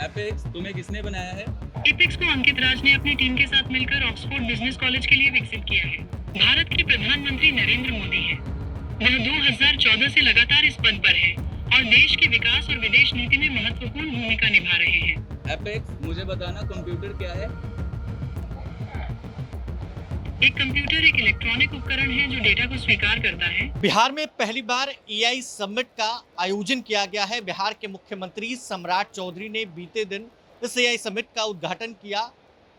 Apex तुम्हें किसने बनाया है? एपेक्स को अंकित राज ने अपनी टीम के साथ मिलकर ऑक्सफोर्ड बिजनेस कॉलेज के लिए विकसित किया है। भारत के प्रधानमंत्री नरेंद्र मोदी हैं। वह 2014 से लगातार इस पद पर हैं और देश के विकास और विदेश नीति में महत्वपूर्ण भूमिका निभा रहे हैं। एपेक्स मुझे बताना कंप्यूटर क्या है? एक कंप्यूटर एक इलेक्ट्रॉनिक उपकरण है जो डेटा को स्वीकार करता है। बिहार में पहली बार एआई समिट का आयोजन किया गया है। बिहार के मुख्यमंत्री सम्राट चौधरी ने बीते दिन इस एआई समिट का उद्घाटन किया।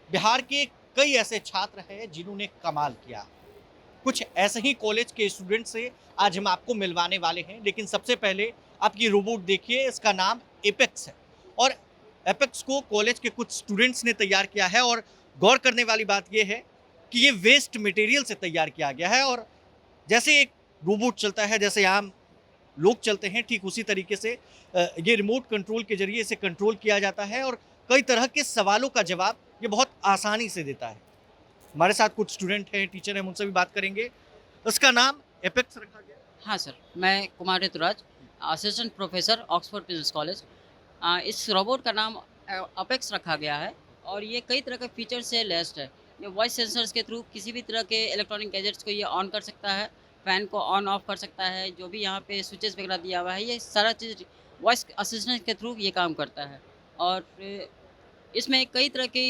बिहार के कई ऐसे छात्र हैं जिन्होंने कमाल किया। कुछ ऐसे ही कॉलेज के स्टूडेंट से आज हम आपको मिलवाने वाले हैं, लेकिन सबसे पहले आप ये रोबोट देखिए। इसका नाम एपेक्स है और एपेक्स को कॉलेज के कुछ स्टूडेंट्स ने तैयार किया है। और गौर करने वाली बात यह है कि ये वेस्ट मटेरियल से तैयार किया गया है और जैसे एक रोबोट चलता है, जैसे आम लोग चलते हैं, ठीक उसी तरीके से ये रिमोट कंट्रोल के जरिए इसे कंट्रोल किया जाता है और कई तरह के सवालों का जवाब ये बहुत आसानी से देता है। हमारे साथ कुछ स्टूडेंट हैं, टीचर हैं, उनसे भी बात करेंगे। इसका नाम एपेक्स रखा गया। हाँ सर, मैं Kumar Rituraj, assistant professor Oxford business college. इस रोबोट का नाम अपेक्स रखा गया है और ये कई तरह के फीचर से लेस्ड है। ये वॉइस सेंसर्स के थ्रू किसी भी तरह के इलेक्ट्रॉनिक गैजेट्स को ये ऑन कर सकता है, फ़ैन को ऑन ऑफ कर सकता है। जो भी यहाँ पे स्विचेस वगैरह दिया हुआ है, ये सारा चीज़ वॉइस असिस्टेंट के थ्रू ये काम करता है। और इसमें कई तरह के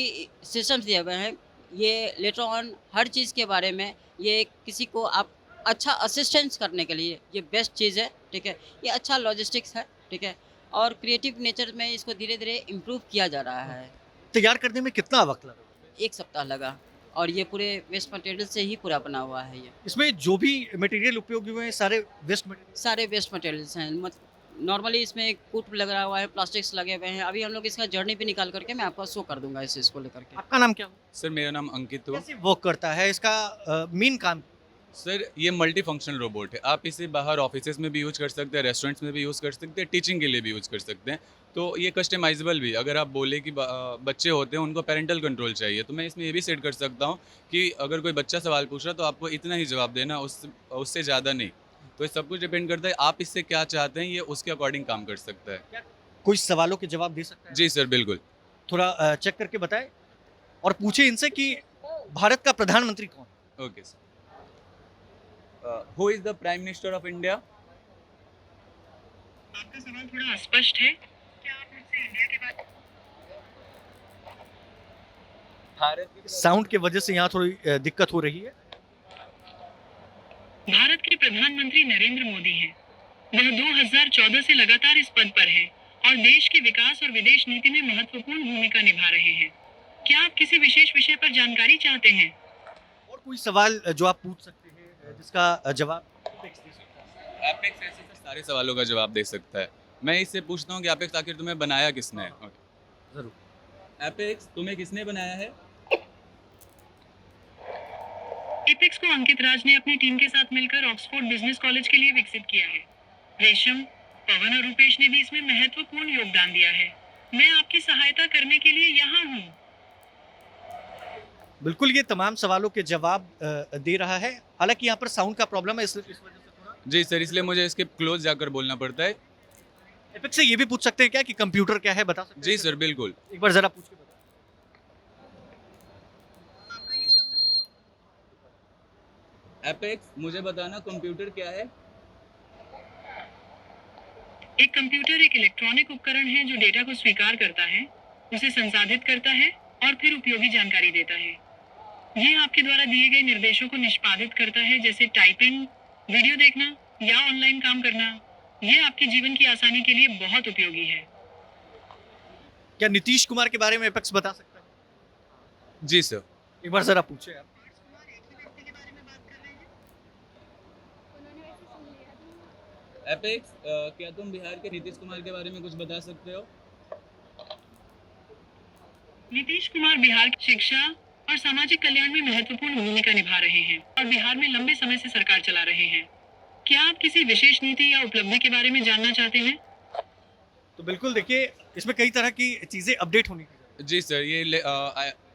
सिस्टम्स दिए हुए हैं। ये लेटर ऑन हर चीज़ के बारे में, ये किसी को आप अच्छा असिस्टेंस करने के लिए ये बेस्ट चीज़ है, ठीक है। ये अच्छा लॉजिस्टिक्स है, ठीक है। और क्रिएटिव नेचर में इसको धीरे धीरे इम्प्रूव किया जा रहा है। तैयार करने में कितना वक्त लगा? 1 सप्ताह लगा और ये पूरे वेस्ट मटेरियल से ही पूरा बना हुआ है। ये इसमें जो भी मटेरियल उपयोग हुए हैं सारे वेस्ट मटेरियल। सारे वेस्ट मटेरियल्स हैं। नॉर्मली इसमें कूट लगा हुआ है, प्लास्टिक्स लगे हुए हैं। अभी हम लोग इसका जर्नी भी निकाल करके मैं आपको शो कर दूंगा इस चीज़ को लेकर के। आपका नाम क्या हो? सर मेरा नाम अंकित हो। कैसे वर्क करता है इसका मेन काम? सर ये मल्टी फंक्शनल रोबोट है। आप इसे बाहर ऑफिसेज में भी यूज कर सकते हैं, रेस्टोरेंट्स में भी यूज़ कर सकते हैं, टीचिंग के लिए भी यूज़ कर सकते हैं। तो ये कस्टमाइजेबल भी। अगर आप बोले कि बच्चे होते हैं उनको पेरेंटल कंट्रोल चाहिए, तो मैं इसमें ये भी सेट कर सकता हूँ कि अगर कोई बच्चा सवाल पूछ रहा है तो आपको इतना ही जवाब देना, उससे ज़्यादा नहीं। तो ये सब कुछ डिपेंड करता है आप इससे क्या चाहते हैं, ये उसके अकॉर्डिंग काम कर सकता है। कोई सवालों के जवाब दे सकता है? जी सर बिल्कुल। थोड़ा चेक करके बताएं और पूछे इनसे कि भारत का प्रधानमंत्री कौन है? Okay sir. Who is the prime minister of India? आपका सवाल थोड़ा अस्पष्ट है। क्या आप मुझसे इंडिया के बारे भारत की साउंड की वजह से यहाँ थोड़ी दिक्कत हो रही है। भारत के प्रधानमंत्री नरेंद्र मोदी हैं। वह 2014 से लगातार इस पद पर हैं और देश के विकास और विदेश नीति में महत्वपूर्ण भूमिका निभा रहे हैं। क्या आप किसी विशेष विषय पर जानकारी चाहते हैं? और कोई सवाल जो आप पूछ सकते हैं जिसका जवाब एपेक्स दे सकता है। एपेक्स ऐसे तो सारे सवालों का जवाब दे सकता है। मैं इससे पूछता हूँ कि एपेक्स आखिर तुम्हें बनाया किसने है? जरूर। एपेक्स तुम्हें किसने बनाया है? एपेक्स को अंकित राज ने अपनी टीम के साथ मिलकर ऑक्सफोर्ड बिजनेस कॉलेज के लिए विकसित किया है। रेशम, पवन और रूपेश ने भी इसमें महत्वपूर्ण योगदान दिया है। मैं आपकी सहायता करने के लिए यहाँ हूँ। बिल्कुल, ये तमाम सवालों के जवाब दे रहा है। हालांकि यहाँ पर साउंड का प्रॉब्लम है, इस वजह से थोड़ा। जी सर, इसलिए मुझे इसके क्लोज जाकर बोलना पड़ता है। एपेक्स से ये भी पूछ सकते हैं क्या कि कंप्यूटर क्या है, बता सकते हैं? जी सर बिल्कुल। एक बार जरा पूछ के बताओ। एपेक्स मुझे बताना कंप्यूटर क्या है? एक कंप्यूटर एक इलेक्ट्रॉनिक उपकरण है जो डेटा को स्वीकार करता है, उसे संसाधित करता है और फिर उपयोगी जानकारी देता है। ये आपके द्वारा दिए गए निर्देशों को निष्पादित करता है, जैसे टाइपिंग, वीडियो देखना या ऑनलाइन काम करना। ये आपके जीवन की आसानी के लिए बहुत उपयोगी है। क्या नीतीश कुमार के बारे में एपेक्स बता सकता है? जी सर। एक बार जरा पूछे आप। एपेक्स क्या तुम बिहार के नीतीश कुमार के बारे में कुछ बता सकते हो? नीतीश कुमार बिहार की शिक्षा और सामाजिक कल्याण में महत्वपूर्ण भूमिका निभा रहे हैं और बिहार में लंबे समय से सरकार चला रहे हैं। क्या आप किसी विशेष नीति या उपलब्धि के बारे में जानना चाहते हैं? तो बिल्कुल देखिए, इसमें कई तरह की चीज़ें अपडेट होनी चाहिए। जी सर, ये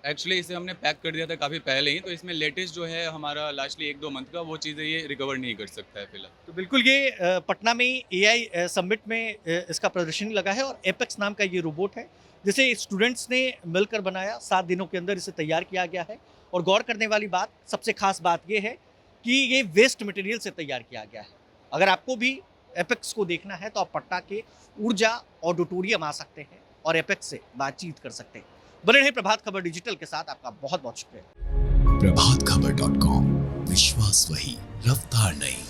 एक्चुअली इसे हमने पैक कर दिया था काफ़ी पहले ही, तो इसमें लेटेस्ट जो है हमारा लास्टली 1-2 मंथ का, वो चीज़ें ये रिकवर नहीं कर सकता है फिलहाल। तो बिल्कुल ये पटना में एआई समिट में इसका प्रदर्शनी लगा है और एपेक्स नाम का ये रोबोट है जिसे स्टूडेंट्स ने मिलकर बनाया। 7 दिनों के अंदर इसे तैयार किया गया है और गौर करने वाली बात, सबसे खास बात ये है कि ये वेस्ट मटेरियल से तैयार किया गया है। अगर आपको भी एपेक्स को देखना है तो आप पटना के ऊर्जा ऑडिटोरियम आ सकते हैं और एपेक्स से बातचीत कर सकते हैं। बने रहे प्रभात खबर डिजिटल के साथ, आपका बहुत बहुत शुक्रिया। प्रभात खबर.com, विश्वास वही, रफ्तार नहीं।